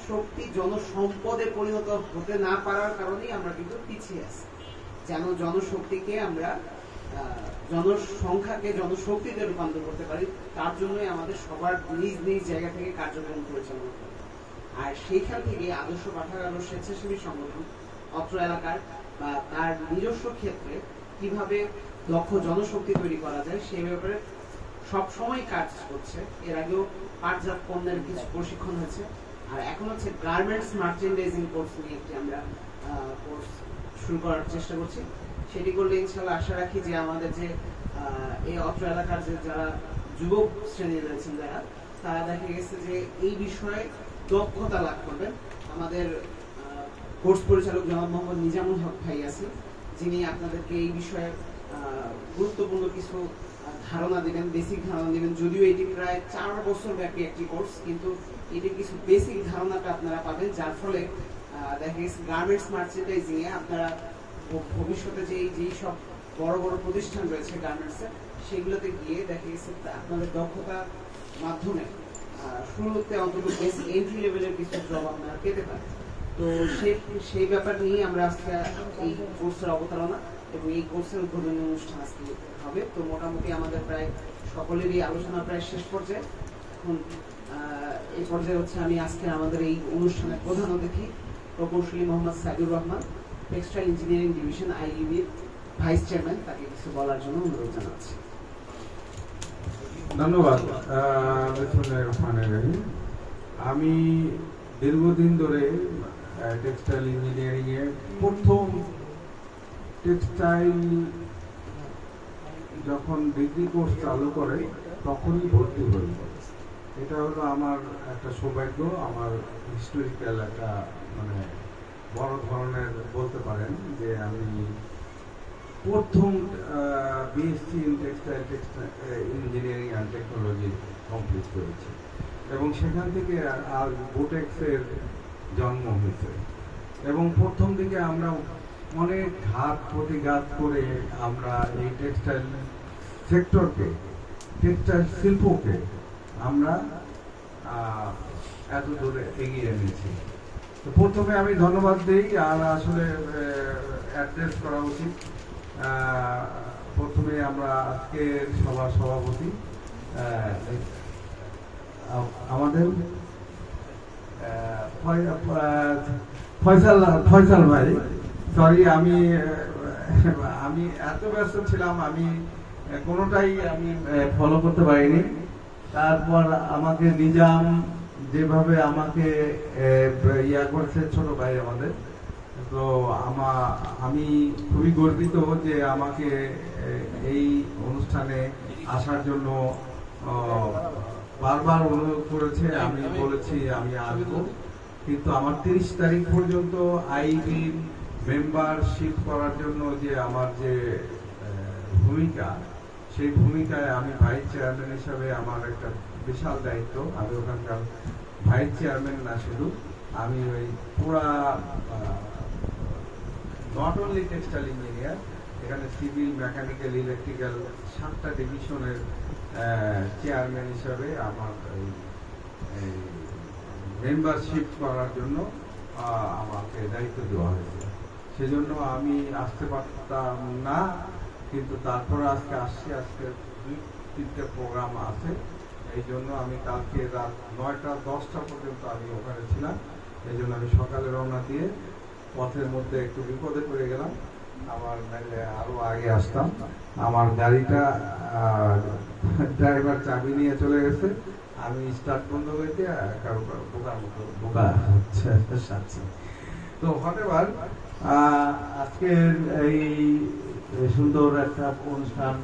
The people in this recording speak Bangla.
শক্তি জনসম্পদে পরিণত হতে না পারার কারণেই আমরা কিন্তু পিছিয়ে আছি। যেন জনশক্তিকে আমরা জনসংখ্যাকে জনশক্তিতে রূপান্তর করতে পারি, তার জন্যই আমাদের সবার নিজ নিজ জায়গা থেকে কার্যক্রম পরিচালনা করে। আর সেইখান থেকে আদর্শ পাঠাগার স্বেচ্ছাসেবী সংগঠন অত্র এলাকার বা তার নিজস্ব ক্ষেত্রে কিভাবে দক্ষ জনশক্তি তৈরি করা যায় সেই ব্যাপারে সবসময় কাজ করছে। এর আগেও পাটজাত পণ্যের কিছু প্রশিক্ষণ হয়েছে, আর এখন হচ্ছে গার্মেন্টস মার্চেন্ডাইজিং কোর্স নিয়ে একটি আমরা কোর্স শুরু করার চেষ্টা করছি। সেটি করলে ইনশাল্লাহ আশা রাখি যে আমাদের যে এই অত্র এলাকার যে যারা যুবক শ্রেণী রয়েছেন তারা দেখা গেছে যে এই বিষয়ে দক্ষতা লাভ করবেন। আমাদের কোর্স পরিচালক জনাব মোহাম্মদ নিজামুল হক ভাই আছেন, যিনি আপনাদেরকে এই বিষয়ে গুরুত্বপূর্ণ কিছু ধারণা দিবেন, বেসিক ধারণা দিবেন। যদিও এটি প্রায় 4 বছর ব্যাপী একটি কোর্স, কিন্তু এটি কিছু বেসিক ধারণাটা আপনারা পাবেন, যার ফলে দেখা গেছে গার্মেন্টস মার্চেন্ডাইজিং এ আপনারা ভবিষ্যতে যেই সব বড় বড় প্রতিষ্ঠান রয়েছে গার্মেন্টসে, সেগুলোতে গিয়ে দেখা গেছে আপনাদের দক্ষতার মাধ্যমে শুরুতে অন্তত বেসিক এন্ট্রি লেভেলের কিছু জব আপনারা পেতে পারেন। তো সেই ব্যাপার নিয়ে আমরা আজকে এই কোর্সের অবতারণা এবং এই কোর্সের উদ্বোধনী অনুষ্ঠান আজকে হবে। তো মোটামুটি আমাদের প্রায় সকলেরই আলোচনা প্রায় শেষ পর্যায়ে। এখন এই পর্যায়ে হচ্ছে আমি আজকে আমাদের এই অনুষ্ঠানের প্রধান অতিথি প্রকৌশলী Mohammad Saidur Rahman, textile engineering division আইইবির ভাইস চেয়ারম্যান, তাকে কিছু বলার জন্য অনুরোধ জানাচ্ছি। ধন্যবাদ। আমি দীর্ঘদিন ধরে টেক্সটাইল ইঞ্জিনিয়ারিং এ প্রথম টেক্সটাইল যখন ডিগ্রি কোর্স চালু করে তখনই ভর্তি হই। এটা হলো আমার একটা সৌভাগ্য, আমার হিস্টোরিক্যাল একটা মানে বড় ধরনের বলতে পারেন যে আমি প্রথম BSc in textile engineering and technology complete করেছি এবং সেখান থেকে আর বোটেক্সের জন্ম হয়েছে। এবং প্রথম দিকে আমরা অনেক ঘাত প্রতিঘাত করে আমরা এই টেক্সটাইল সেক্টরকে, টেক্সটাইল শিল্পকে আমরা এত দূরে এগিয়ে এনেছি। তো প্রথমে আমি ধন্যবাদ দিই, আর আসলে অ্যাড্রেস করা উচিত। প্রথমে আমরা আজকের সভার সভাপতি আমাদের ফয়সাল ভাই, সরি আমি এত ব্যস্ত ছিলাম আমি কোনোটাই আমি ফলো করতে পারিনি। তারপর আমাকে নিজাম যেভাবে আমাকে ইয়া করছে, ছোট ভাই আমাদের, তো আমি খুবই গর্বিত যে আমাকে এই অনুষ্ঠানে আসার জন্য বারবার অনুরোধ করেছে। আমি বলেছি আমি আসবো, কিন্তু আমার 30 তারিখ পর্যন্ত আইবি মেম্বারশিপ করার জন্য যে আমার যে ভূমিকা, সেই ভূমিকায় আমি ভাইস চেয়ারম্যান হিসাবে আমার একটা বিশাল দায়িত্ব। আমি ওখানকার ভাইস চেয়ারম্যান না, শুধু আমি ওই পুরা নট অনলি টেক্সটাইল ইঞ্জিনিয়ার, এখানে সিভিল, মেকানিক্যাল, ইলেকট্রিক্যাল 7টা ডিভিশনের চেয়ারম্যান হিসাবে আমার মেম্বারশিপ করার জন্য আমাকে দায়িত্ব দেওয়া হয়েছে। সেজন্য আমি আসতে পারতাম না, কিন্তু তারপরে আজকে আসছি। আজকে 2-3টে প্রোগ্রাম আছে, এই জন্য আমি কালকে রাত 9টা-10টা পর্যন্ত আমি ওখানে ছিলাম। এই জন্য আমি সকালে রওনা দিয়ে পথের মধ্যে একটু বিপদে পড়ে গেলাম। আমার আরো আগে আসতাম, আমার গাড়িটা ড্রাইভার চাবি নিয়ে চলে গেছে, আমি স্টার্ট বন্ধ হয়েছে বোকার মতো বোকা হচ্ছে। তো হোয়াটএভার, আজকের এই সুন্দর একটা অনুষ্ঠান